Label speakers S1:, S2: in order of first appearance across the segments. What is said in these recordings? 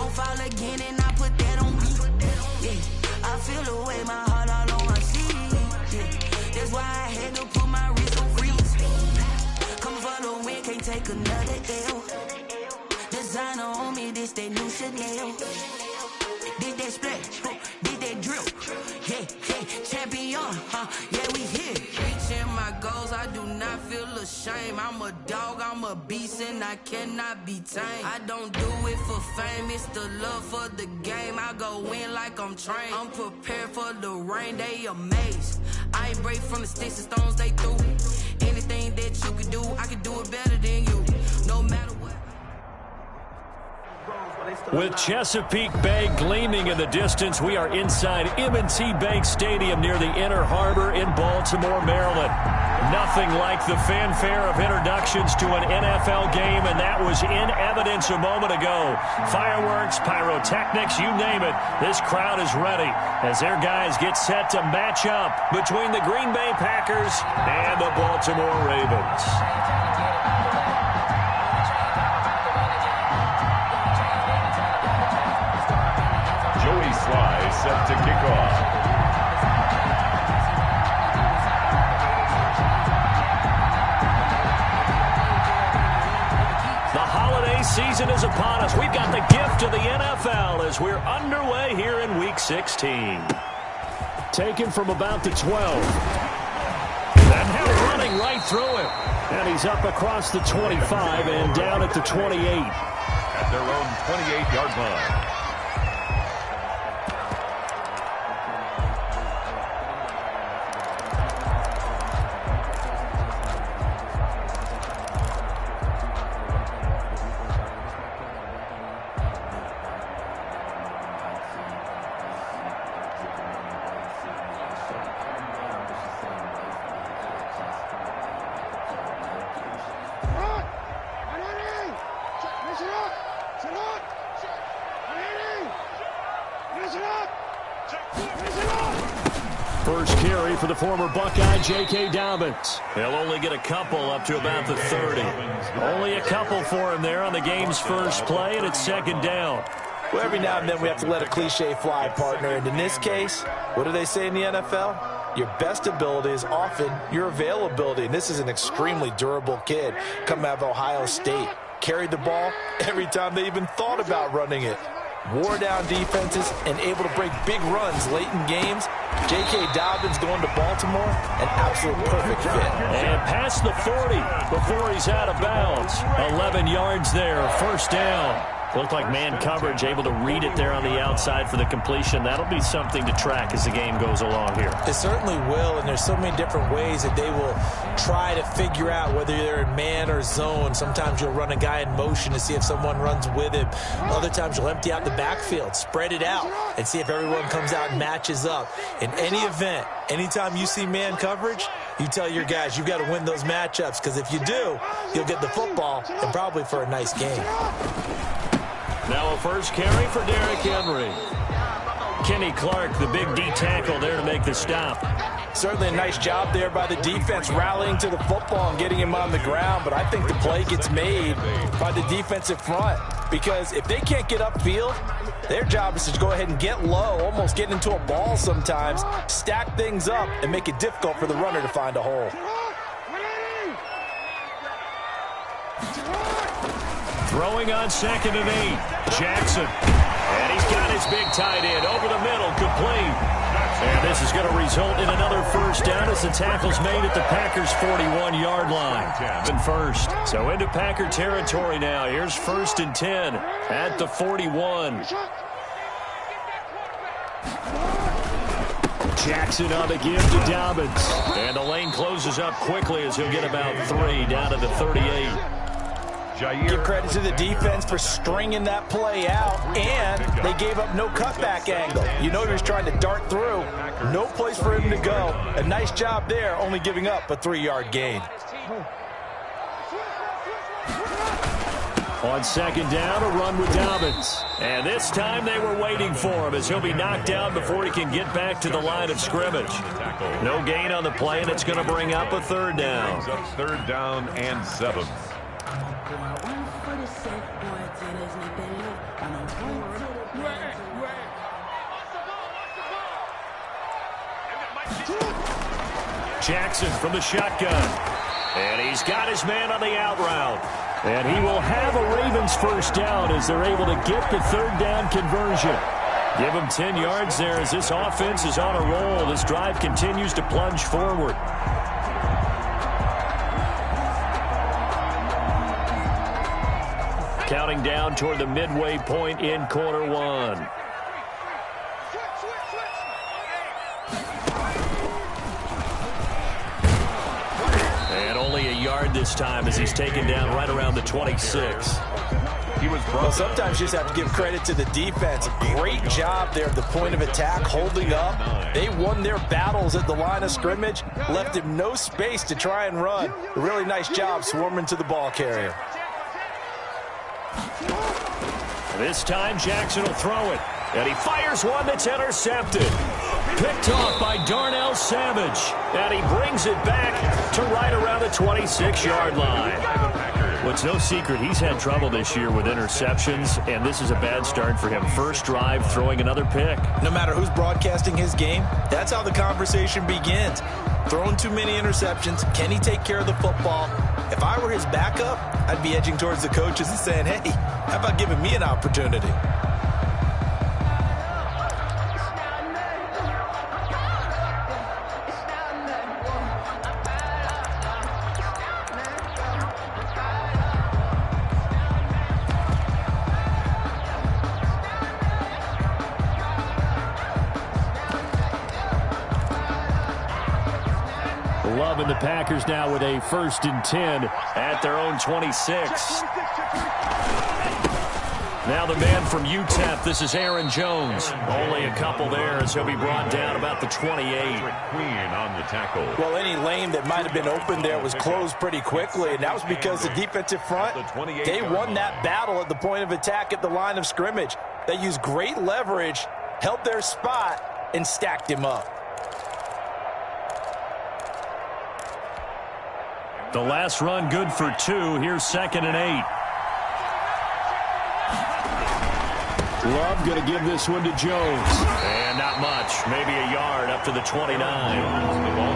S1: gon' fall again and I put that on me. Yeah, I feel the way, my heart all on my sleeve. Yeah, that's why I had to put my wrist on freeze. Coming for the win, can't take another L. Designer on me, this that new Chanel. Did that splash, did that drip. Yeah, champion, yeah, we here. Reaching my goals, I do not feel ashamed. I'm a dog, I'm a beast, and I cannot be tamed. I don't do it for fame, it's the love for the game. I go in like I'm trained. I'm prepared for the rain, they amazed. I ain't break from the sticks and stones they threw. Anything that you can do, I can do it better than you. No matter what.
S2: With Chesapeake Bay gleaming in the distance, we are inside M&T Bank Stadium near the Inner Harbor in Baltimore, Maryland. Nothing like the fanfare of introductions to an NFL game, and that was in evidence a moment ago. Fireworks, pyrotechnics, you name it. This crowd is ready as their guys get set to match up between the Green Bay Packers and the Baltimore Ravens.
S3: Set to kick off.
S2: The holiday season is upon us. We've got the gift of the NFL as we're underway here in Week 16. Taken from about the 12. And now running right through him. And he's up across the 25 and down at the 28.
S3: At their own 28-yard line.
S2: First carry for the former Buckeye, J.K. Dobbins. He'll only get a couple up to about the 30. Only a couple for him there on the game's first play, and it's second down.
S4: Well, every now and then we have to let a cliche fly, partner. And in this case, what do they say in the NFL? Your best ability is often your availability. And this is an extremely durable kid coming out of Ohio State. Carried the ball every time they even thought about running it. Wore down defenses and able to break big runs late in games. J.K. Dobbins going to Baltimore, an absolute perfect fit.
S2: And past the 40 before he's out of bounds. 11 yards there, first down. Looked like man coverage, able to read it there on the outside for the completion. That'll be something to track as the game goes along here.
S4: It certainly will, and there's so many different ways that they will try to figure out whether they're in man or zone. Sometimes you'll run a guy in motion to see if someone runs with him. Other times you'll empty out the backfield, spread it out, and see if everyone comes out and matches up. In any event, anytime you see man coverage, you tell your guys you've got to win those matchups, because if you do, you'll get the football and probably for a nice game.
S2: Now a first carry for Derrick Henry. Kenny Clark, the big D tackle there to make the stop.
S4: Certainly a nice job there by the defense rallying to the football and getting him on the ground, but I think the play gets made by the defensive front, because if they can't get upfield, their job is to go ahead and get low, almost get into a ball sometimes, stack things up, and make it difficult for the runner to find a hole.
S2: Throwing on 2nd and 8. Jackson. And he's got his big tight end over the middle, complete. And this is going to result in another first down as the tackle's made at the Packers' 41-yard line. And first. So into Packer territory now. Here's 1st and 10 at the 41. Jackson on the give to Dobbins. And the lane closes up quickly as he'll get about 3 down to the 38.
S4: Give credit to the defense for stringing that play out, and they gave up no cutback angle. You know he was trying to dart through. No place for him to go. A nice job there, only giving up a 3-yard gain.
S2: On 2nd down, a run with Dobbins. And this time they were waiting for him as he'll be knocked down before he can get back to the line of scrimmage. No gain on the play, and it's going to bring up a 3rd down.
S3: 3rd down and 7.
S2: Jackson from the shotgun. And he's got his man on the out route. And he will have a Ravens first down as they're able to get the third down conversion. Give him 10 yards there as this offense is on a roll. This drive continues to plunge forward. Counting down toward the midway point in quarter one. And only a yard this time as he's taken down right around the 26.
S4: Well, sometimes you just have to give credit to the defense. Great job there at the point of attack, holding up. They won their battles at the line of scrimmage, left him no space to try and run. A really nice job swarming to the ball carrier.
S2: This time Jackson will throw it. And he fires one that's intercepted. Picked off by Darnell Savage. And he brings it back to right around the 26-yard line. Well, it's no secret he's had trouble this year with interceptions, and this is a bad start for him. First drive, throwing another pick.
S4: No matter who's broadcasting his game, that's how the conversation begins. Throwing too many interceptions, can he take care of the football? If I were his backup, I'd be edging towards the coaches and saying, hey, how about giving me an opportunity?
S2: Love and the Packers now with a 1st and 10 at their own 26. Now the man from UTEP, this is Aaron Jones. Only a couple there as he'll be brought down about the 28.
S3: Queen on the tackle.
S4: Well, any lane that might have been open there was closed pretty quickly, and that was because the defensive front, they won that battle at the point of attack at the line of scrimmage. They used great leverage, held their spot, and stacked him up.
S2: The last run good for 2. Here's 2nd and 8. Love going to give this one to Jones. And not much. Maybe a yard up to the 29.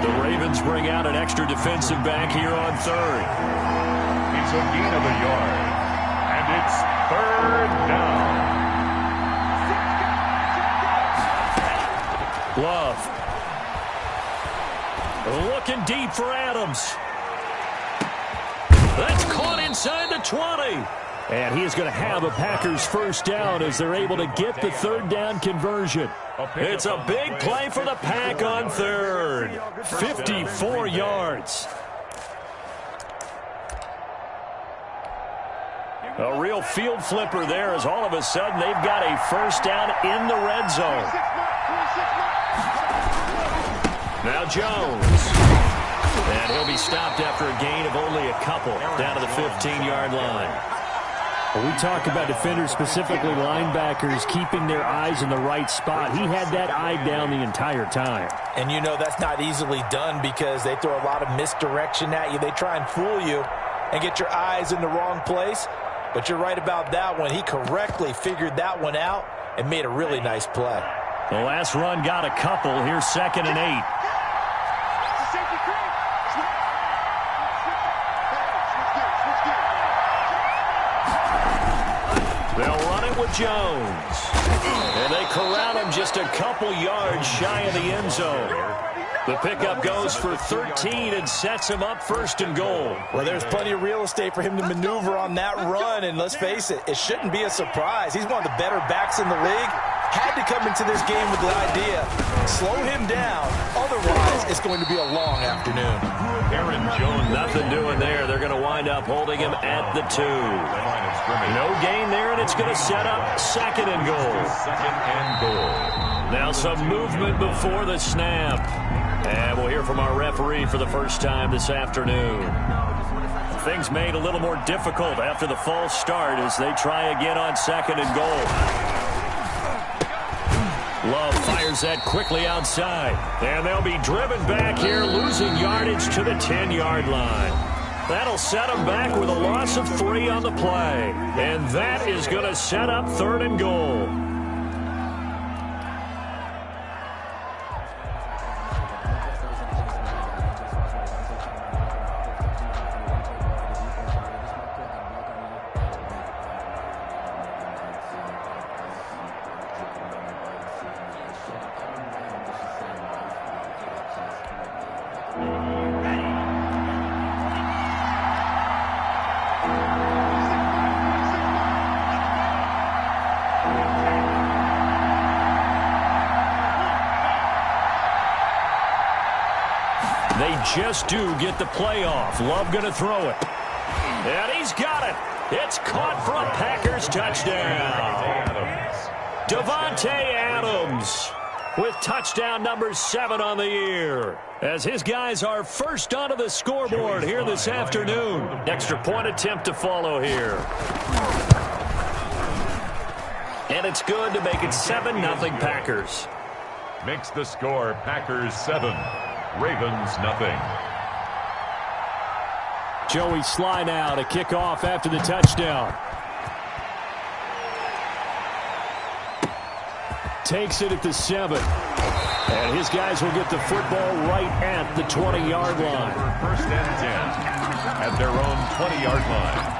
S2: The Ravens bring out an extra defensive back here on 3rd.
S3: It's a gain of a yard. And it's 3rd down.
S2: Love. Looking deep for Adams. That's caught inside the 20. And he is going to have a Packers first down as they're able to get the 3rd down conversion. It's a big play for the Pack on 3rd. 54 yards. A real field flipper there as all of a sudden they've got a first down in the red zone. Now Jones. And he'll be stopped after a gain of only a couple down to the 15-yard line.
S5: Well, we talk about defenders, specifically linebackers, keeping their eyes in the right spot. He had that eye down the entire time.
S4: And you know that's not easily done because they throw a lot of misdirection at you. They try and fool you and get your eyes in the wrong place. But you're right about that one. He correctly figured that one out and made a really nice play.
S2: The last run got a couple. Here's 2nd and 8. They'll run it with Jones. And they corral him just a couple yards shy of the end zone. The pickup goes for 13 and sets him up 1st and goal.
S4: Well, there's plenty of real estate for him to maneuver on that run. And let's face it, it shouldn't be a surprise. He's one of the better backs in the league. Had to come into this game with the idea, slow him down. Otherwise, it's going to be a long afternoon.
S3: Aaron Jones.
S2: Nothing doing there. They're going to wind up holding him at the 2. No gain there, and it's going to set up 2nd and goal.
S3: 2nd and goal.
S2: Now some movement before the snap. And we'll hear from our referee for the first time this afternoon. Things made a little more difficult after the false start as they try again on 2nd and goal. Love fires that quickly outside. And they'll be driven back here, losing yardage to the 10-yard line. That'll set them back with a loss of 3 on the play. And that is going to set up 3rd and goal. They just do get the play off. Love going to throw it. And he's got it. It's caught for a Packers touchdown. Davante Adams with touchdown number 7 on the year. As his guys are first onto the scoreboard here this afternoon. Extra point attempt to follow here. And it's good to make it 7-0 Packers.
S3: Makes the score Packers 7. Ravens nothing.
S5: Joey Sly now to kick off after the touchdown. Takes it at the 7. And his guys will get the football right at the 20-yard line.
S3: First and 10 at their own 20-yard line.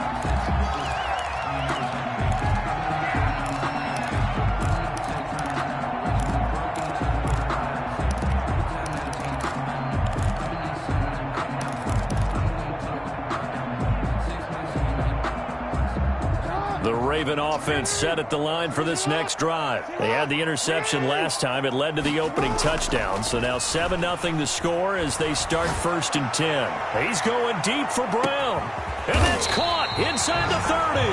S2: The Raven offense set at the line for this next drive. They had the interception last time. It led to the opening touchdown. So now 7-0 the score as they start 1st and 10. He's going deep for Brown. And that's caught inside the 30.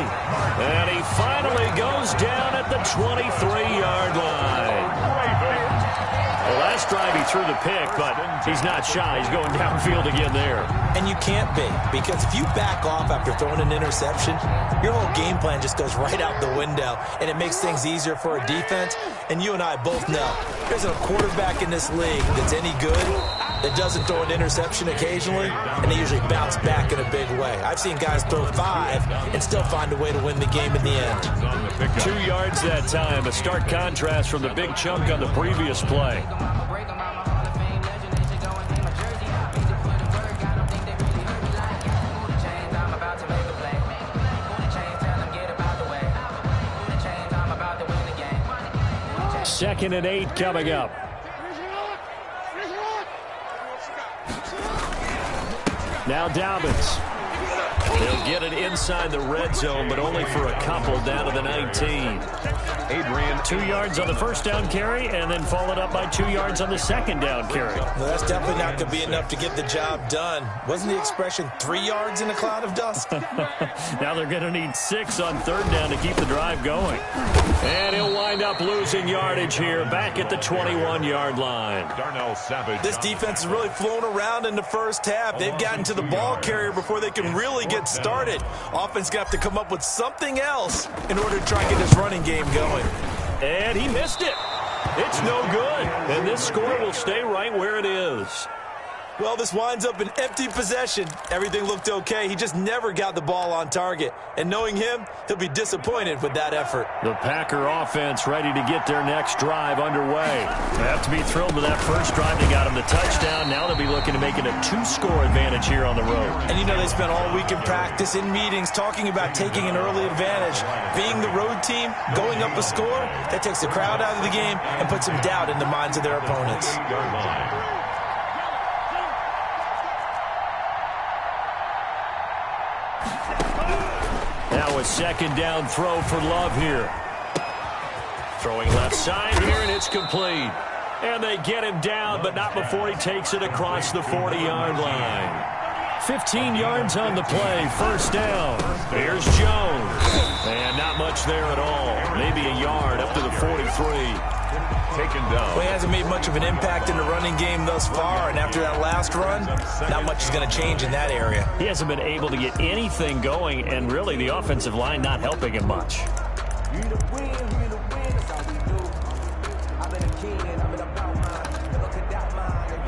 S2: And he finally goes down at the 23-yard line. Well, last drive he threw the pick, but he's not shy. He's going downfield again there.
S4: And you can't be, because if you back off after throwing an interception, your whole game plan just goes right out the window, and it makes things easier for a defense. And you and I both know there's a quarterback in this league that's any good that doesn't throw an interception occasionally, and they usually bounce back in a big way. I've seen guys throw 5 and still find a way to win the game in the end.
S2: 2 yards that time, a stark contrast from the big chunk on the previous play. Second and 8 coming up. Now Dobbins. They'll get it inside the red zone, but only for a couple down to the 19. Adrian, 2 yards on the first down carry, and then followed up by 2 yards on the second down carry.
S4: Well, that's definitely not going to be enough to get the job done. Wasn't the expression 3 yards in a cloud of dust?
S2: Now they're going to need 6 on 3rd down to keep the drive going. And he'll wind up losing yardage here, back at the 21-yard line.
S3: Darnell Savage.
S4: This defense has really flown around in the first half. They've gotten to the ball carrier before they can really get started. Offense got to come up with something else in order to try and get this running game going.
S2: And he missed it. It's no good. And this score will stay right where it is.
S4: Well, this winds up an empty possession. Everything looked okay. He just never got the ball on target. And knowing him, he'll be disappointed with that effort.
S2: The Packer offense ready to get their next drive underway. They have to be thrilled with that first drive. They got him the touchdown. Now they'll be looking to make it a 2-score advantage here on the road.
S4: And you know they spent all week in practice, in meetings, talking about taking an early advantage. Being the road team, going up a score, that takes the crowd out of the game and puts some doubt in the minds of their opponents.
S2: Now a second down throw for Love here. Throwing left side here, and it's complete. And they get him down, but not before he takes it across the 40-yard line. 15 yards on the play, first down. Here's Jones. And not much there at all. Maybe a yard up to the 43.
S3: Taken down.
S4: Well, he hasn't made much of an impact in the running game thus far, and after that last run, not much is going to change in that area.
S2: He hasn't been able to get anything going, and really the offensive line not helping him much.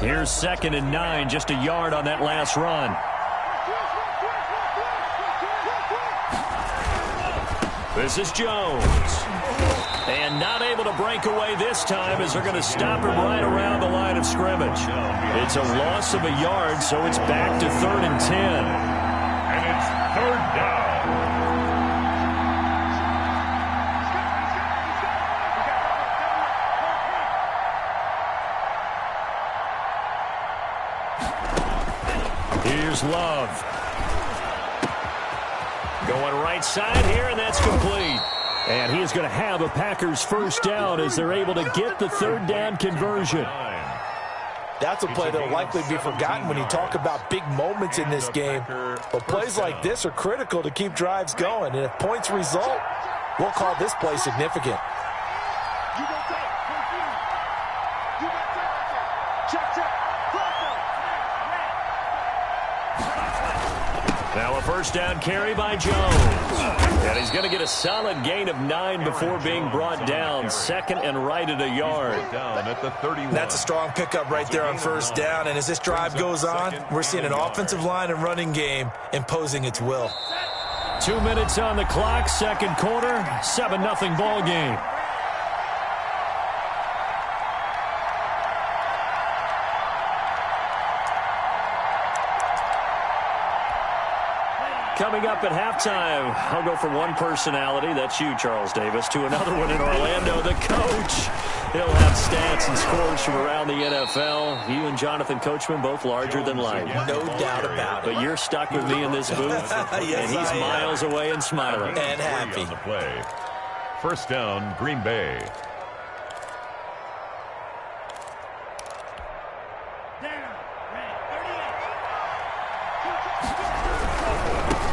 S2: Here's 2nd and 9, just a yard on that last run. This is Jones. And not able to break away this time as they're going to stop him right around the line of scrimmage. It's a loss of a yard, so it's back to 3rd and 10.
S3: And it's 3rd down.
S2: Here's Love. Going right side here, and that's complete. And he is going to have a Packers first down as they're able to get the 3rd down conversion.
S4: That's a play that will likely be forgotten when you talk about big moments in this game. But plays like this are critical to keep drives going. And if points result, we'll call this play significant.
S2: Now a first down carry by Jones. And he's going to get a solid gain of 9 before being brought down. 2nd and right at a yard.
S3: Down at the 31.
S4: That's a strong pickup right there on first down. And as this drive goes on, we're seeing an offensive line and running game imposing its will.
S2: 2 minutes on the clock, 2nd quarter, 7-0 ball game. Coming up at halftime, I'll go from one personality, that's you, Charles Davis, to another one in Orlando, the coach. He'll have stats and scores from around the NFL. You and Jonathan Coachman, both larger than life.
S4: No doubt about it.
S2: But you're stuck with me in this booth,
S4: yes,
S2: and he's miles away and smiling.
S3: On
S4: And happy.
S3: the play. First down, Green Bay.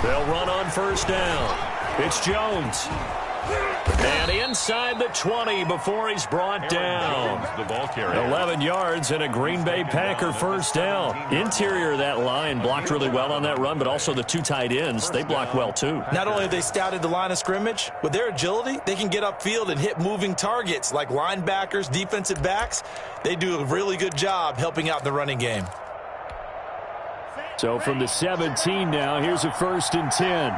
S2: They'll run on first down. It's Jones. And inside the 20 before he's brought down.
S3: The ball carrier.
S2: 11 yards and a Green Bay Packer first down. Interior of that line blocked really well on that run, but also the 2 tight ends, they blocked well too.
S4: Not only have they scouted the line of scrimmage, with their agility, they can get upfield and hit moving targets like linebackers, defensive backs. They do a really good job helping out the running game.
S5: So from the 17 now, here's a 1st and 10.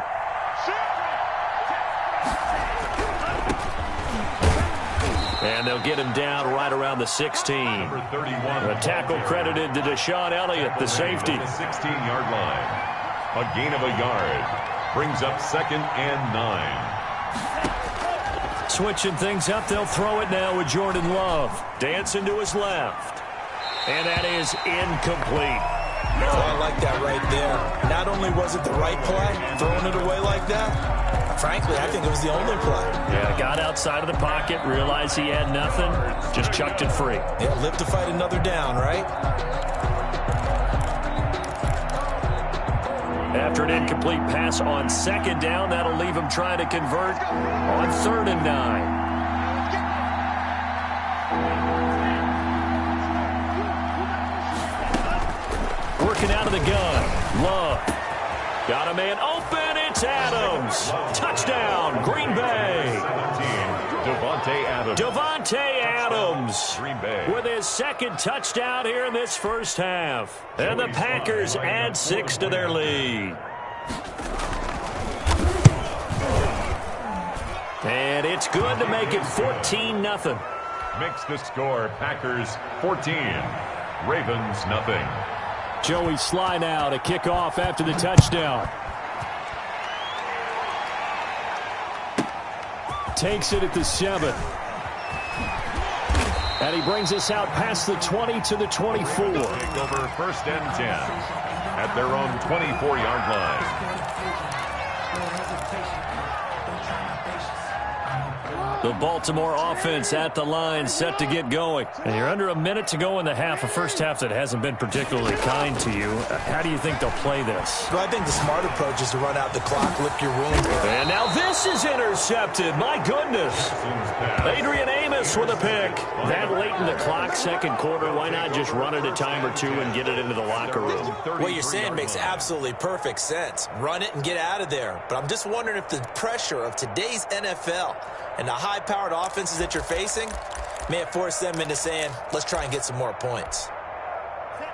S2: And they'll get him down right around the 16.
S3: Number 31.
S2: A tackle credited to Deshaun Elliott, the safety.
S3: The 16-yard line. A gain of a yard. Brings up 2nd and 9.
S2: Switching things up, they'll throw it now with Jordan Love. Dancing to his left. And that is incomplete.
S4: Oh, I like that right there. Not only was it the right play, throwing it away like that, frankly, I think it was the only play.
S2: Yeah, got outside of the pocket, realized he had nothing, just chucked it free.
S4: Yeah, live to fight another down, right?
S2: After an incomplete pass on 2nd down, that'll leave him trying to convert on 3rd and 9. Working out of the gun. Love. Got a man open. It's Adams. Touchdown, Green Bay. Devontae Adams
S3: Green Bay.
S2: with his 2nd touchdown here in this first half. And the Packers add 6 to their lead. And it's good to make it 14-0.
S3: Makes the score Packers 14. Ravens nothing.
S5: Joey Sly now to kick off after the touchdown. Takes it at the 7. And he brings us out past the 20 to the 24.
S3: Take over 1st and 10 at their own 24-yard line.
S2: The Baltimore offense at the line, set to get going. And you're under a minute to go in the half, a first half that hasn't been particularly kind to you. How do you think they'll play this?
S4: Well, I think the smart approach is to run out the clock, lick your wounds.
S2: And now this is intercepted. My goodness. Adrian Amos with a pick. That late in the clock, 2nd quarter, why not just run it a time or 2 and get it into the locker room?
S4: What you're saying makes absolutely perfect sense. Run it and get out of there. But I'm just wondering if the pressure of today's NFL and the high-powered offenses that you're facing may have forced them into saying, let's try and get some more points.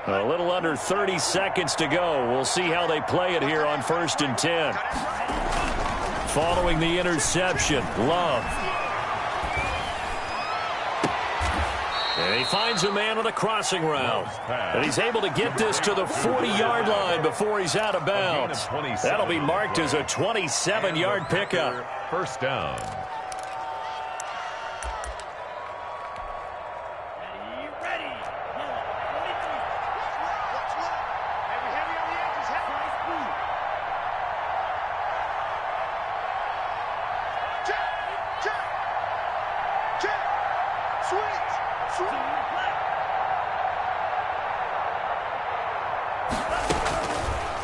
S2: A little under 30 seconds to go. We'll see how they play it here on 1st and 10. Following the interception, Love. And he finds a man on the crossing route. And he's able to get this to the 40-yard line before he's out of bounds. That'll be marked as a 27-yard pickup.
S3: First down.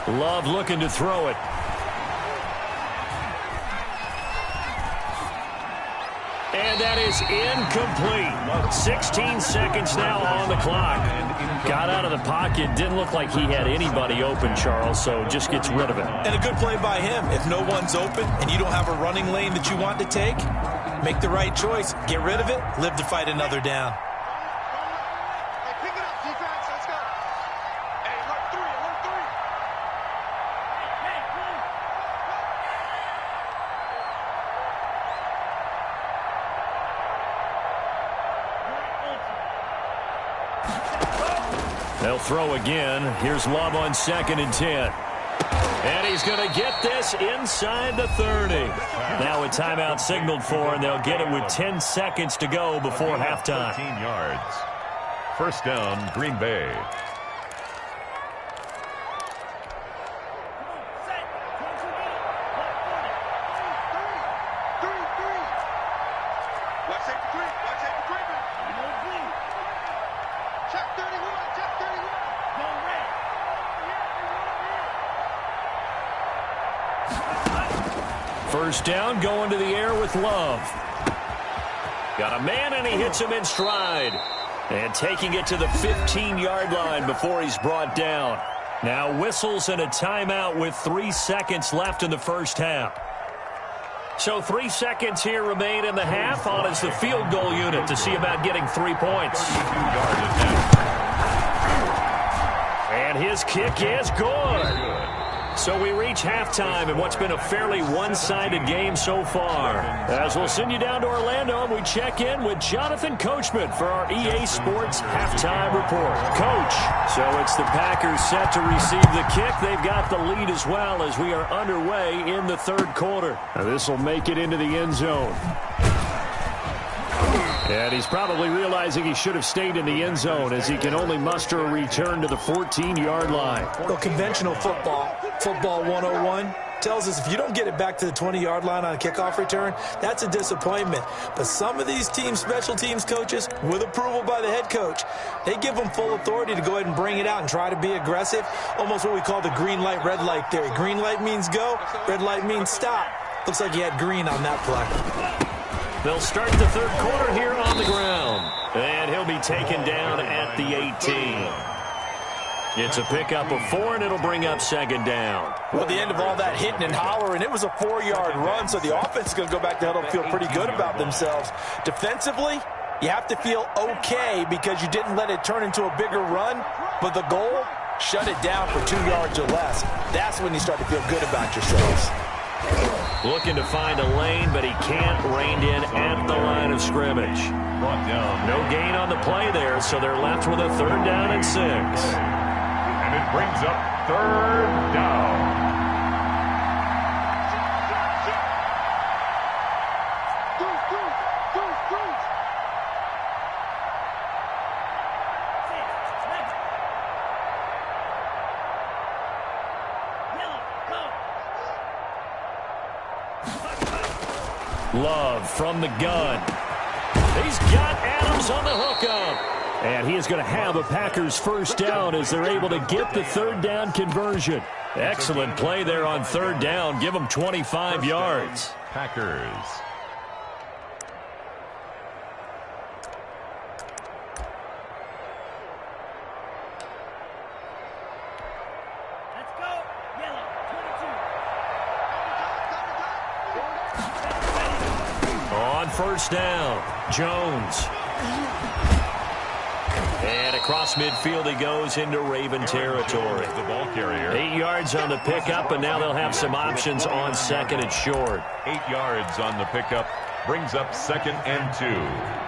S2: Love looking to throw it. And that is incomplete. 16 seconds now on the clock. Got out of the pocket. Didn't look like he had anybody open, Charles, so just gets rid of it.
S4: And a good play by him. If no one's open and you don't have a running lane that you want to take, make the right choice. Get rid of it. Live to fight another down.
S2: They'll throw again. Here's Love on 2nd and 10. And he's going to get this inside the 30. Now a timeout signaled for, and they'll get it with 10 seconds to go before halftime.
S3: 13 yards. First down, Green Bay.
S2: First down, going to the air with Love. Got a man, and he hits him in stride. And taking it to the 15-yard line before he's brought down. Now whistles and a timeout with 3 seconds left in the first half. So 3 seconds here remain in the half. On is the field goal unit to see about getting 3 points. And his kick is good. So we reach halftime in what's been a fairly one-sided game so far. As we'll send you down to Orlando, and we check in with Jonathan Coachman for our EA Sports Halftime Report. Coach, so it's the Packers set to receive the kick. They've got the lead as well as we are underway in the third quarter. Now this will make it into the end zone. And he's probably realizing he should have stayed in the end zone as he can only muster a return to the 14-yard line.
S4: Well, conventional football 101, tells us if you don't get it back to the 20-yard line on a kickoff return, that's a disappointment. But some of these teams, special teams coaches, with approval by the head coach, they give them full authority to go ahead and bring it out and try to be aggressive, almost what we call the green light, red light theory. Green light means go, red light means stop. Looks like he had green on that play.
S2: They'll start the third quarter here on the ground. And he'll be taken down at the 18. It's a pickup of 4, and it'll bring up second down.
S4: Well, the end of all that hitting and hollering, it was a 4-yard run, so the offense is going to go back to huddle and feel pretty good about themselves. Defensively, you have to feel okay because you didn't let it turn into a bigger run, but the goal, shut it down for 2 yards or less. That's when you start to feel good about yourselves.
S2: Looking to find a lane, but he can't rein in at the line of scrimmage.
S3: Brought down.
S2: No gain on the play there, so they're left with a 3rd down and 6.
S3: And it brings up 3rd down.
S2: Love from the gun. He's got Adams on the hookup. And he is going to have a Packers first down as they're able to get the 3rd down conversion. Excellent play there on 3rd down. Give them 25 yards.
S3: Packers.
S2: On first down, Jones. And across midfield he goes into Raven territory.
S3: The ball carrier.
S2: 8 yards on the pickup, and now they'll have some options on second and short.
S3: 8 yards on the pickup. Brings up 2nd and 2.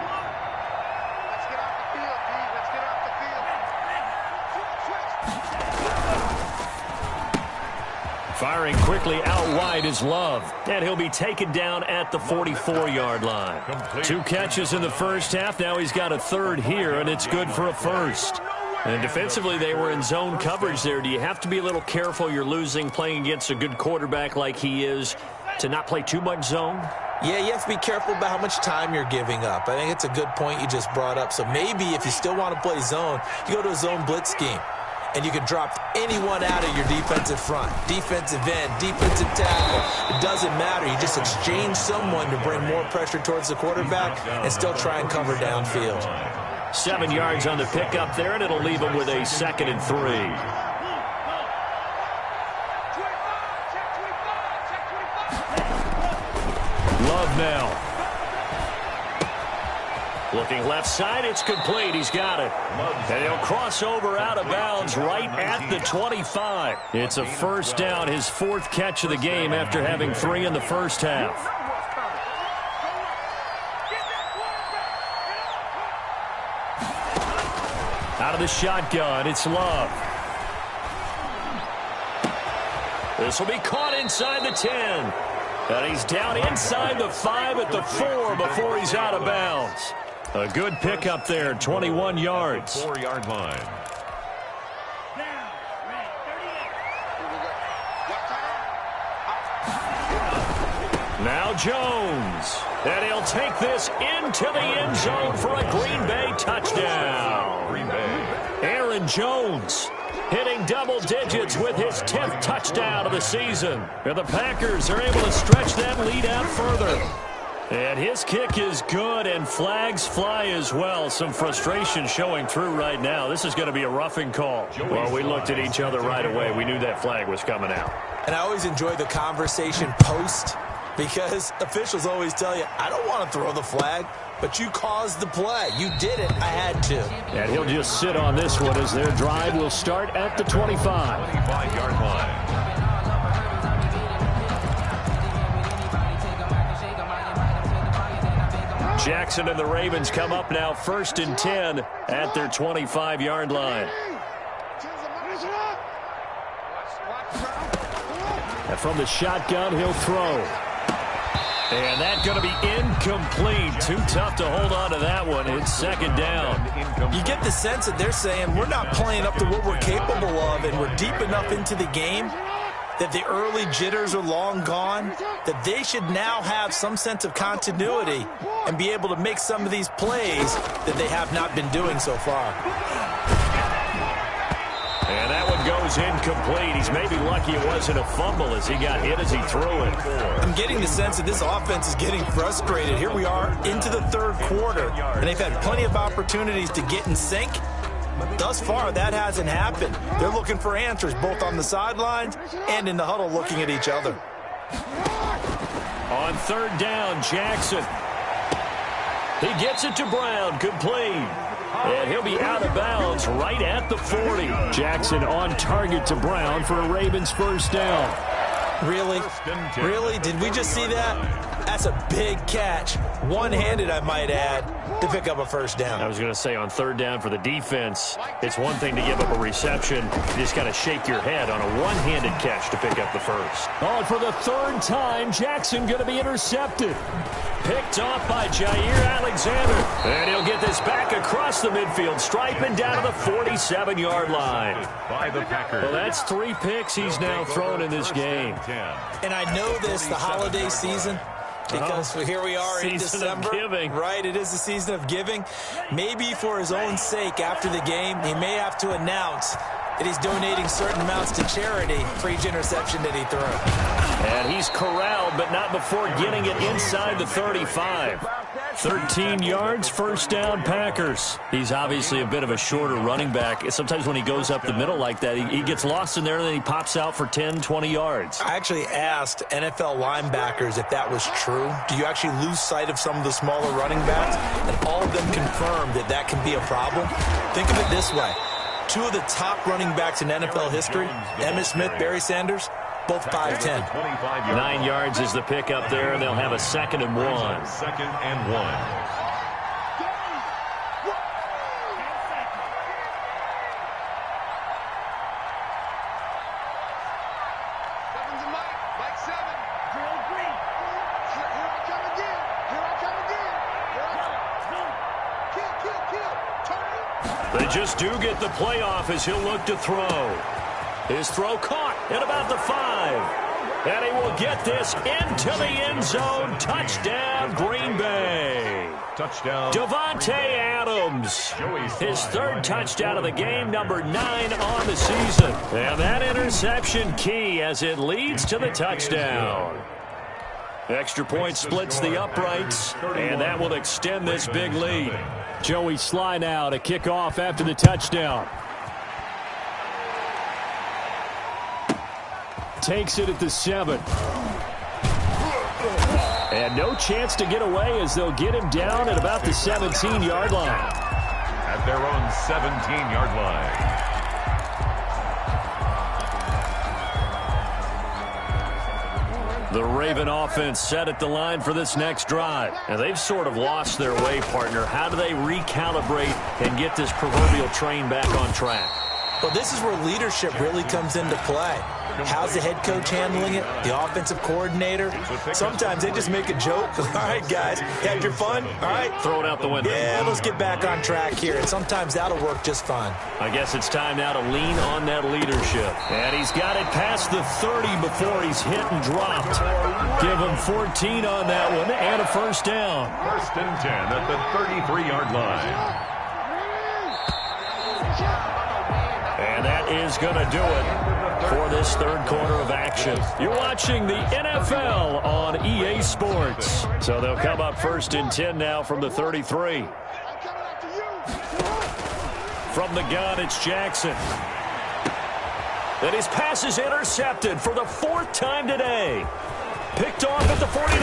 S2: Firing quickly out wide is Love. And he'll be taken down at the 44-yard line. 2 catches in the first half. Now he's got a third here, and it's good for a first. And defensively, they were in zone coverage there. Do you have to be a little careful? You're losing playing against a good quarterback like he is to not play too much zone?
S4: Yeah, you have to be careful about how much time you're giving up. I think it's a good point you just brought up. So maybe if you still want to play zone, you go to a zone blitz scheme. And you can drop anyone out of your defensive front, defensive end, defensive tackle. It doesn't matter. You just exchange someone to bring more pressure towards the quarterback and still try and cover downfield.
S2: 7 yards on the pickup there, and it'll leave him with a 2nd and 3. Love now. Looking left side, it's complete. He's got it. And he'll cross over out of bounds right at the 25. It's a first down, his 4th catch of the game after having 3 in the first half. Out of the shotgun, it's Love. This will be caught inside the 10. And he's down inside the 5 at the 4 before he's out of bounds. A good pickup there, 21 yards.
S3: 4-yard line.
S2: Now Jones. And he'll take this into the end zone for a Green Bay touchdown.
S3: Green Bay.
S2: Aaron Jones hitting double digits with his 10th touchdown of the season. And the Packers are able to stretch that lead out further. And his kick is good, and flags fly as well. Some frustration showing through right now. This is going to be a roughing call. Well, we looked at each other right away. We knew that flag was coming out.
S4: And I always enjoy the conversation post because officials always tell you, I don't want to throw the flag, but you caused the play. You did it. I had to.
S2: And he'll just sit on this one as their drive will start at the 25.
S3: 25-yard line.
S2: Jackson and the Ravens come up now 1st and 10 at their 25-yard line. And from the shotgun, he'll throw. And that's going to be incomplete. Too tough to hold on to that one. It's 2nd down.
S4: You get the sense that they're saying we're not playing up to what we're capable of, and we're deep enough into the game that the early jitters are long gone, that they should now have some sense of continuity and be able to make some of these plays that they have not been doing so far.
S2: And that one goes incomplete. He's maybe lucky it wasn't a fumble as he got hit as he threw it.
S4: I'm getting the sense that this offense is getting frustrated. Here we are into the 3rd quarter, and they've had plenty of opportunities to get in sync. Thus far, that hasn't happened. They're looking for answers both on the sidelines and in the huddle looking at each other.
S2: On 3rd down, Jackson. He gets it to Brown, complete. And he'll be out of bounds right at the 40. Jackson on target to Brown for a Ravens first down.
S4: Really? Really? Did we just see that? That's a big catch. One-handed, I might add, to pick up a first down.
S2: I was going to say on 3rd down for the defense, it's one thing to give up a reception. You just got to shake your head on a one-handed catch to pick up the first. Oh, and for the 3rd time, Jackson going to be intercepted. Picked off by Jair Alexander. And he'll get this back across the midfield, striping down to the 47-yard line.
S3: By the Packers.
S2: Well, that's 3 picks he's now thrown in this game.
S4: And I know this, the holiday season, because here we are in December.
S2: Season of giving.
S4: Right, it is the season of giving. Maybe for his own sake after the game, he may have to announce that he's donating certain amounts to charity for each interception that he threw.
S2: And he's corralled, but not before getting it inside the 35. 13 yards, first down, Packers. He's obviously a bit of a shorter running back. Sometimes when he goes up the middle like that, he gets lost in there, and then he pops out for 10, 20 yards.
S4: I actually asked NFL linebackers if that was true. Do you actually lose sight of some of the smaller running backs? And all of them confirmed that that can be a problem. Think of it this way. Two of the top running backs in NFL history, Emmitt Smith, Barry Sanders, both 5'10".
S2: 9 yards is the pick up there, and they'll have a 2nd and 1.
S3: Second and 1.
S2: They just do get the playoff as he'll look to throw. His throw caught at about the 5. And he will get this into the end zone. Touchdown, Green Bay.
S3: Touchdown.
S2: Davante Adams. His 3rd touchdown of the game, number 9 on the season. And that interception key as it leads to the touchdown. Extra point splits the uprights, and that will extend this big lead.
S5: Joey Sly now to kick off after the touchdown. Takes it at the 7. And no chance to get away as they'll get him down at about the 17-yard line.
S3: At their own 17-yard line.
S2: The Raven offense set at the line for this next drive. And they've sort of lost their way, partner. How do they recalibrate and get this proverbial train back on track?
S4: Well, this is where leadership really comes into play. How's the head coach handling it? The offensive coordinator? Sometimes they just make a joke. All right, guys, had your fun? All right.
S2: Throw it out the window.
S4: Yeah, let's get back on track here. And sometimes that'll work just fine.
S2: I guess it's time now to lean on that leadership. And he's got it past the 30 before he's hit and dropped. Give him 14 on that one and a first down.
S3: 1st and 10 at the 33-yard line.
S2: And that is going to do it for this 3rd quarter of action. You're watching the NFL on EA Sports. So they'll come up 1st and 10 now from the 33. From the gun, it's Jackson. And his pass is intercepted for the 4th time today. Picked off at the 49.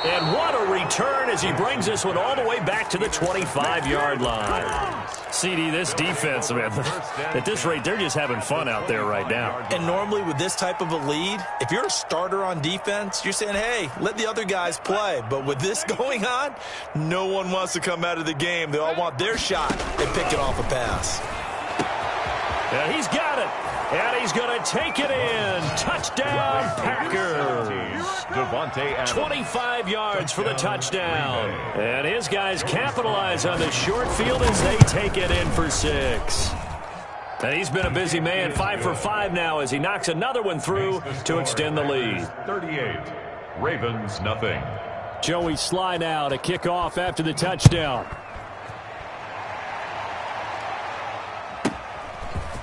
S2: And what a return as he brings this one all the way back to the 25-yard line. CD, this defense, man, at this rate, they're just having fun out there right now.
S4: And normally with this type of a lead, if you're a starter on defense, you're saying, hey, let the other guys play. But with this going on, no one wants to come out of the game. They all want their shot at picking off a pass.
S2: And he's got it. And he's going to take it in. Touchdown, Packers.
S3: Davante Adams.
S2: 25 yards for the touchdown. And his guys capitalize on the short field as they take it in for 6. And he's been a busy man, 5 for 5 now as he knocks another one through to extend the lead.
S3: 38. Ravens, nothing.
S5: Joey Sly now to kick off after the touchdown.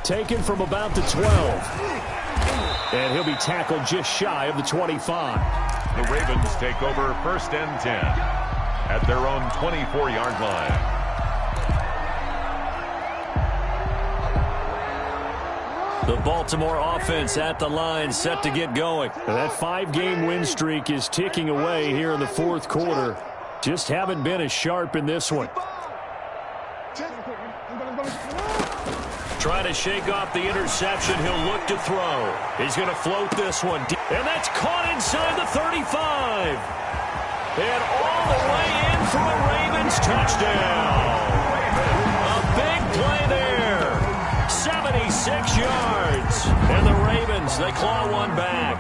S5: Taken from about the 12. And he'll be tackled just shy of the 25.
S3: The Ravens take over 1st and 10 at their own 24-yard line.
S2: The Baltimore offense at the line set to get going.
S5: And that 5-game win streak is ticking away here in the 4th quarter. Just haven't been as sharp in this one.
S2: Trying to shake off the interception. He'll look to throw. He's going to float this one. And that's caught inside the 35. And all the way in for a Ravens touchdown. A big play there. 76 yards. And the Ravens, they claw one back.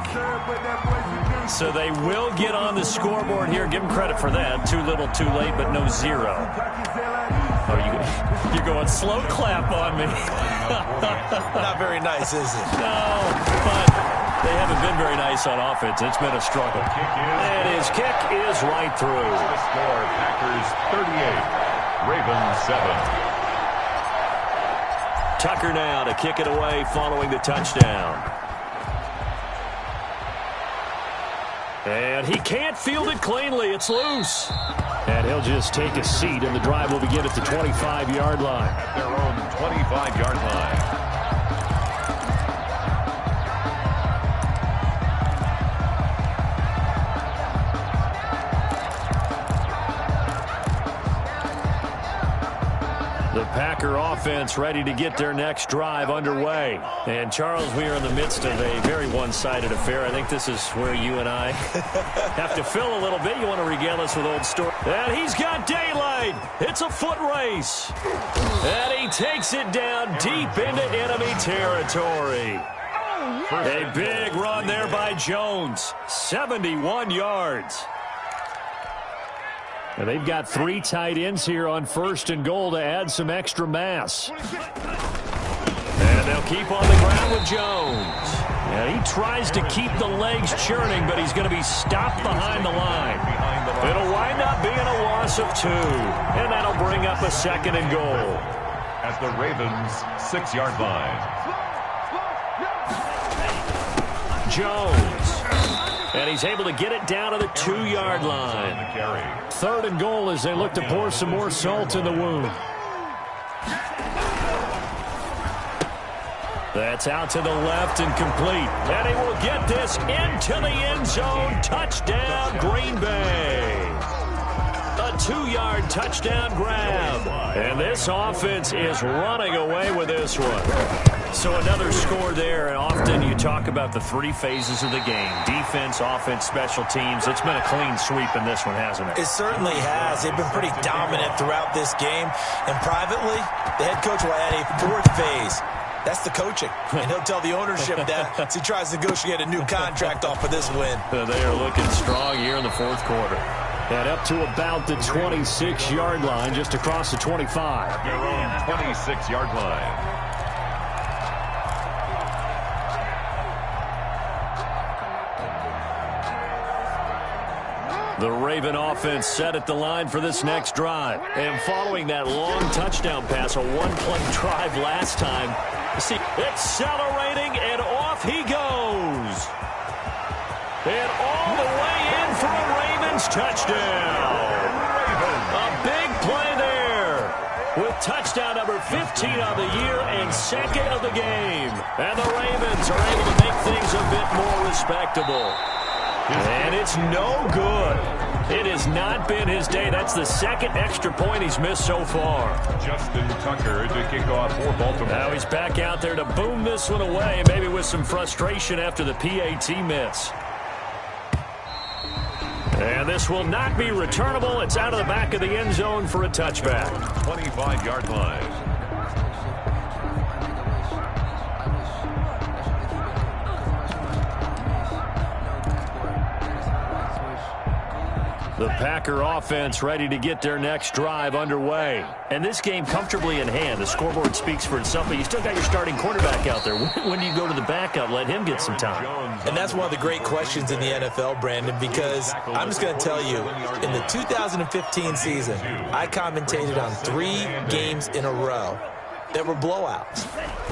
S2: So they will get on the scoreboard here. Give them credit for that. Too little, too late, but no 0. Oh, you're going slow clap on me.
S4: Not very nice, is it?
S2: No, but they haven't been very nice on offense. It's been a struggle. And his kick is right through.
S3: The score, Packers 38, Ravens 7.
S2: Tucker now to kick it away following the touchdown. And he can't field it cleanly. It's loose.
S5: And he'll just take a seat, and the drive will begin at the 25-yard line.
S3: At their own 25-yard line.
S2: The Packer offense ready to get their next drive underway. And, Charles, we are in the midst of a very one-sided affair. I think this is where you and I have to fill a little bit. You want to regale us with old stories. And he's got daylight. It's a foot race. And he takes it down deep into enemy territory. A big run there by Jones. 71 yards.
S5: And they've got 3 tight ends here on 1st and goal to add some extra mass.
S2: And they'll keep on the ground with Jones. And he tries to keep the legs churning, but he's going to be stopped behind the line. It'll wind up being a loss of 2. And that'll bring up a 2nd and goal.
S3: At the Ravens' 6-yard line.
S2: Jones. And he's able to get it down to the 2-yard line.
S5: 3rd and goal as they look to pour some more salt in the wound.
S2: That's out to the left and complete. And he will get this into the end zone. Touchdown, Green Bay. A 2-yard touchdown grab. And this offense is running away with this one. So another score there, and often you talk about the 3 phases of the game. Defense, offense, special teams. It's been a clean sweep in this one, hasn't it?
S4: It certainly has. They've been pretty dominant throughout this game. And privately, the head coach will add a 4th phase. That's the coaching. And he'll tell the ownership that as he tries to negotiate a new contract off of this win.
S2: They are looking strong here in the 4th quarter.
S5: And up to about the 26-yard line, just across the 25.
S3: Their own 26-yard line.
S2: The Raven offense set at the line for this next drive. And following that long touchdown pass, a one-play drive last time, you see, accelerating, and off he goes. And all the way in for a Ravens touchdown. A big play there with touchdown number 15 of the year and 2nd of the game. And the Ravens are able to make things a bit more respectable. And it's no good. It has not been his day. That's the 2nd extra point he's missed so far.
S3: Justin Tucker to kick off for Baltimore.
S2: Now he's back out there to boom this one away, maybe with some frustration after the PAT miss. And this will not be returnable. It's out of the back of the end zone for a touchback.
S3: 25-yard line.
S2: The Packer offense ready to get their next drive underway. And this game comfortably in hand. The scoreboard speaks for itself, but you still got your starting quarterback out there. When do you go to the backup? Let him get some time.
S4: And that's one of the great questions in the NFL, Brandon, because I'm just going to tell you, in the 2015 season, I commentated on 3 games in a row that were blowouts.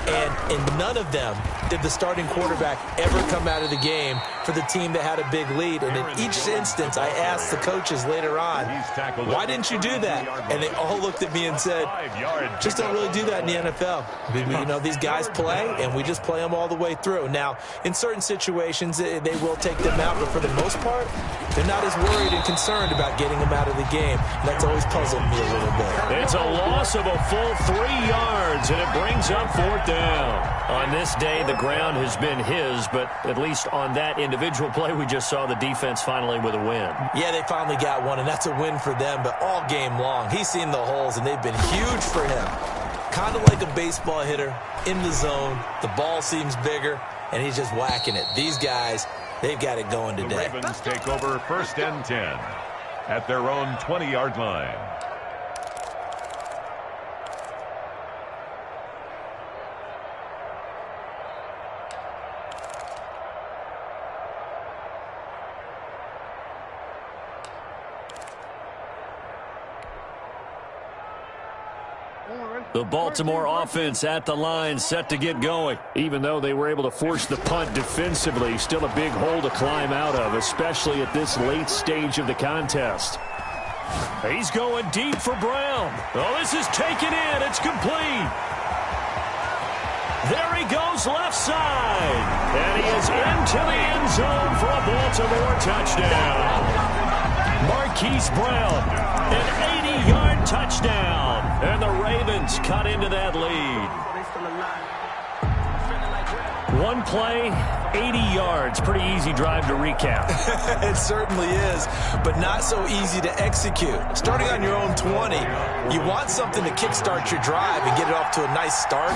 S4: And in none of them did the starting quarterback ever come out of the game for the team that had a big lead. And in each instance, I asked the coaches later on, why didn't you do that? And they all looked at me and said, just don't really do that in the NFL. You know, these guys play, and we just play them all the way through. Now, in certain situations, they will take them out, but for the most part, they're not as worried and concerned about getting them out of the game. And that's always puzzled me a little bit.
S2: It's a loss of a full 3 yards, and it brings up 4th down. On this day, the ground has been his, but at least on that individual play, we just saw the defense finally with a win.
S4: Yeah, they finally got one, and that's a win for them, but all game long, he's seen the holes, and they've been huge for him. Kind of like a baseball hitter in the zone. The ball seems bigger, and he's just whacking it. These guys, they've got it going today.
S3: The Ravens take over 1st and 10 at their own 20-yard line.
S2: The Baltimore offense at the line, set to get going.
S5: Even though they were able to force the punt defensively, still a big hole to climb out of, especially at this late stage of the contest.
S2: He's going deep for Brown. Oh, this is taken in. It's complete. There he goes left side. And he is into the end zone for a Baltimore touchdown. Marquise Brown, an 80-yard touchdown. And the Ravens cut into that lead. One play, 80 yards. Pretty easy drive to recap.
S4: It certainly is, but not so easy to execute. Starting on your own 20, you want something to kickstart your drive and get it off to a nice start.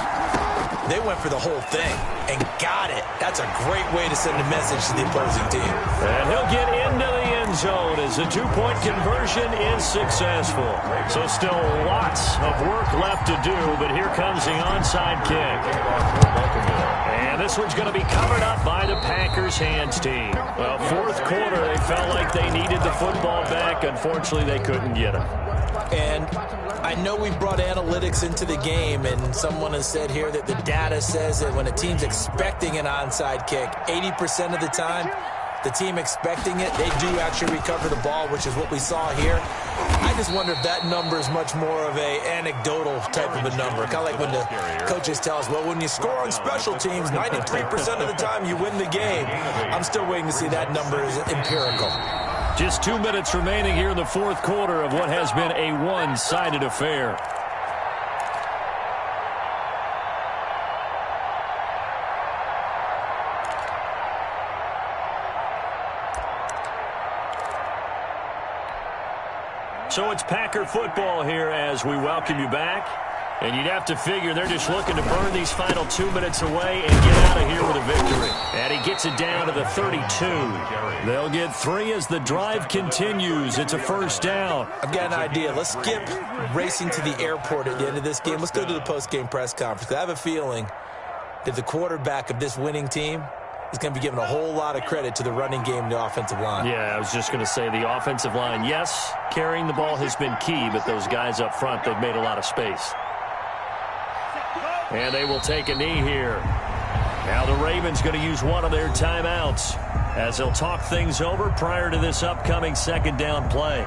S4: They went for the whole thing and got it. That's a great way to send a message to the opposing team.
S2: And he'll get into the end zone as the two-point conversion is successful. So still lots of work left to do, but here comes the onside kick. And this one's going to be covered up by the Packers hands team. Well, fourth quarter, they felt like they needed the football back. Unfortunately, they couldn't get it.
S4: And I know we brought analytics into the game, and someone has said here that the data says that when a team's expecting an onside kick, 80% of the time, the team expecting it, they do actually recover the ball, which is what we saw here. I just wonder if that number is much more of a anecdotal type of a number. Kind of like when the coaches tell us, well, when you score on special teams, 93% of the time you win the game. I'm still waiting to see that number is empirical.
S2: Just 2 minutes remaining here in the fourth quarter of what has been a one-sided affair. So it's Packer football here as we welcome you back. And you'd have to figure they're just looking to burn these final 2 minutes away and get out of here with a victory. And he gets it down to the 32. They'll get 3 as the drive continues. It's a first down.
S4: I've got an idea. Let's skip racing to the airport at the end of this game. Let's go to the post-game press conference. I have a feeling that the quarterback of this winning team is going to be giving a whole lot of credit to the running game and the offensive line.
S2: Yeah, I was just going to say the offensive line, yes, carrying the ball has been key, but those guys up front, they've made a lot of space. And they will take a knee here. Now the Ravens going to use one of their timeouts as they'll talk things over prior to this upcoming second down play.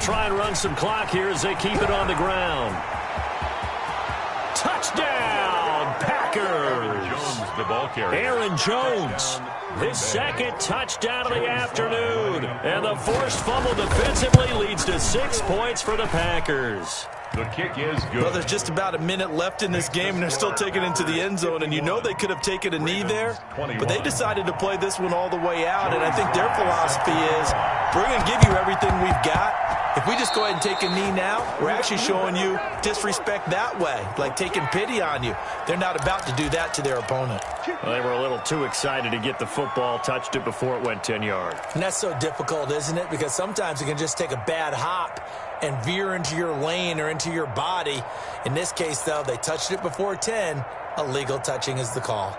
S2: Try and run some clock here as they keep it on the ground. Touchdown, Packers!
S3: Jones, the ball carrier.
S2: Aaron Jones, his second touchdown of the afternoon. And the forced fumble defensively leads to 6 points for the Packers.
S3: The kick is good.
S4: Well, there's just about a minute left in this game, and they're still taking it into the end zone. And you know they could have taken a knee there, but they decided to play this one all the way out. And I think their philosophy is, we're going to give you everything we've got. If we just go ahead and take a knee now, we're actually showing you disrespect that way, like taking pity on you. They're not about to do that to their opponent.
S2: Well, they were a little too excited to get the football, touched it before it went 10 yards.
S4: And that's so difficult, isn't it? Because sometimes you can just take a bad hop and veer into your lane or into your body. In this case, though, they touched it before 10. Illegal touching is the call.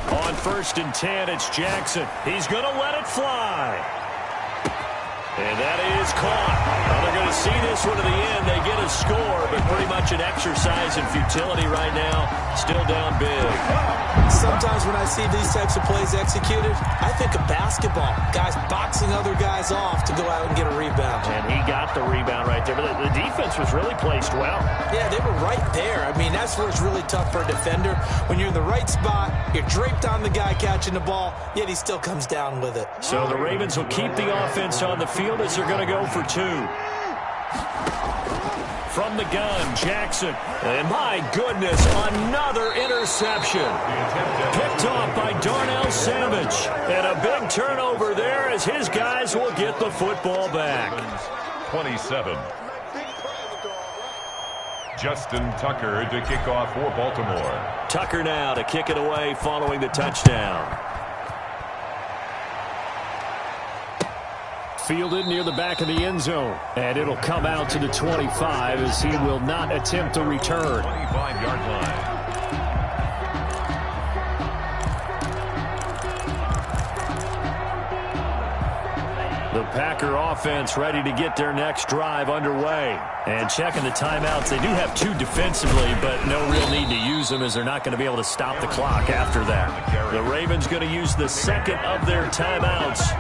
S2: On 1st and 10, it's Jackson. He's going to let it fly. And that is caught. Now they're going to see this one to the end. They get a score, but pretty much an exercise in futility right now. Still down big.
S4: Sometimes when I see these types of plays executed, I think of basketball. Guys boxing other guys off to go out and get a rebound.
S2: And he got the rebound right there. But the defense was really placed well.
S4: Yeah, they were right there. I mean, that's where it's really tough for a defender. When you're in the right spot, you're draped on the guy catching the ball, yet he still comes down with it.
S2: So the Ravens will keep the offense on the field as they're going to go for 2. From the gun, Jackson. And my goodness, another interception. Picked off by Darnell Savage. And a big turnover there as his guys will get the football back.
S3: 27. Justin Tucker to kick off for Baltimore.
S2: Tucker now to kick it away following the touchdown. Fielded near the back of the end zone. And it'll come out to the 25 as he will not attempt to return.
S3: 25-yard line.
S2: The Packer offense ready to get their next drive underway. And checking the timeouts, they do have 2 defensively, but no real need to use them as they're not going to be able to stop the clock after that. The Ravens going to use the second of their timeouts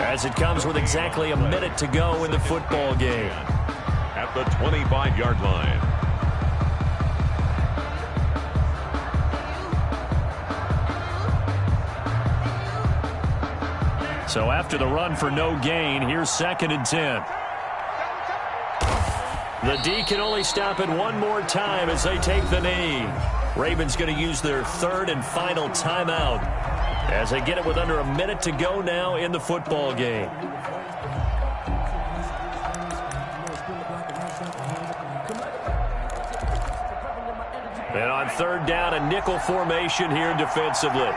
S2: as it comes with exactly a minute to go in the football game.
S3: At the 25-yard line.
S2: So after the run for no gain, here's 2nd and 10. The D can only stop it one more time as they take the knee. Ravens going to use their 3rd and final timeout as they get it with under a minute to go now in the football game. And on 3rd down, a nickel formation here defensively.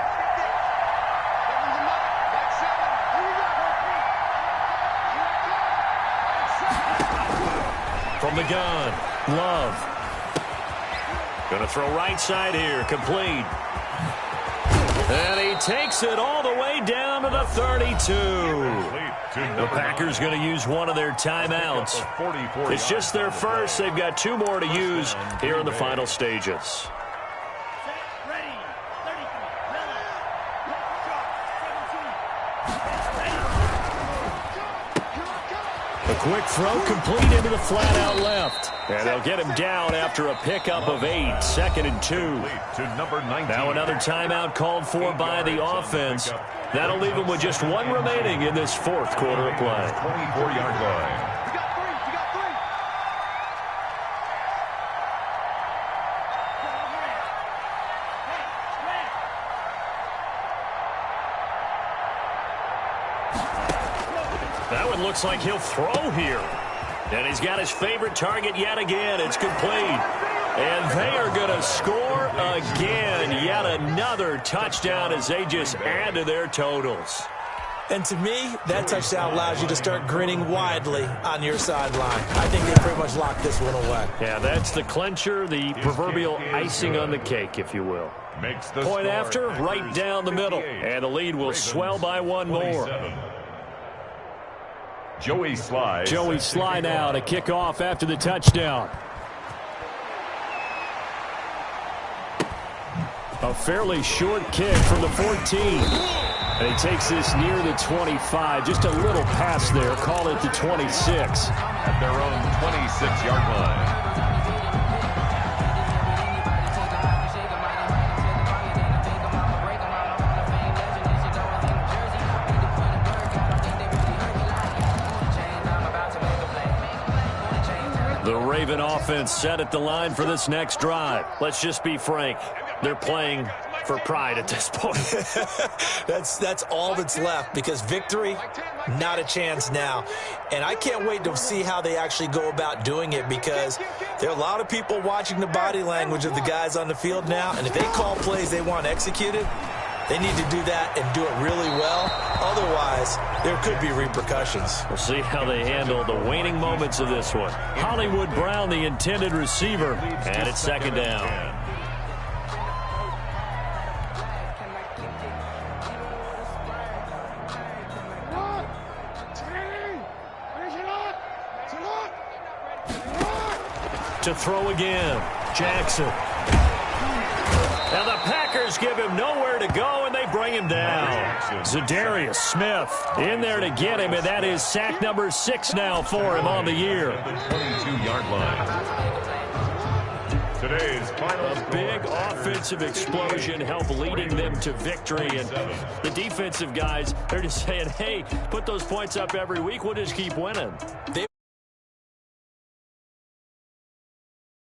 S2: From the gun, Love. Going to throw right side here, complete. And he takes it all the way down to the 32. The Packers going to use one of their timeouts. It's just their first. They've got 2 more to use here in the final stages. A quick throw complete into the flat out left. And they'll get him down after a pickup of 8. 2nd and 2. Now another timeout called for by the offense. That'll leave him with just 1 remaining in this 4th quarter of play.
S3: 24-yard line.
S2: That one looks like he'll throw here. And he's got his favorite target yet again. It's complete. And they are going to score again. Yet another touchdown as they just add to their totals.
S4: And to me, that touchdown allows you to start grinning widely on your sideline. I think they pretty much locked this one away.
S2: Yeah, that's the clincher, the proverbial icing on the cake, if you will. Point after, right down the middle. And the lead will swell by 1 more.
S3: Joey Sly
S2: now to kick off after the touchdown. A fairly short kick from the 14. And he takes this near the 25. Just a little pass there. Call it the 26.
S3: At their own 26-yard line.
S2: The Raven offense set at the line for this next drive. Let's just be frank. They're playing for pride at this point.
S4: That's all that's left, because victory, not a chance now. And I can't wait to see how they actually go about doing it, because there are a lot of people watching the body language of the guys on the field now, and if they call plays they want executed, they need to do that and do it really well. Otherwise, there could be repercussions.
S2: We'll see how they handle the waning moments of this one. Hollywood Brown, the intended receiver, and it's 2nd down. To throw again, Jackson. Now the Packers give him nowhere to go, and they bring him down. Zadarius Smith in there to get him, and that is sack number 6 now for him on the year.
S3: The 22-yard line. Today's final
S2: A big offensive explosion helped leading them to victory, and the defensive guys, they're just saying, hey, put those points up every week, we'll just keep winning.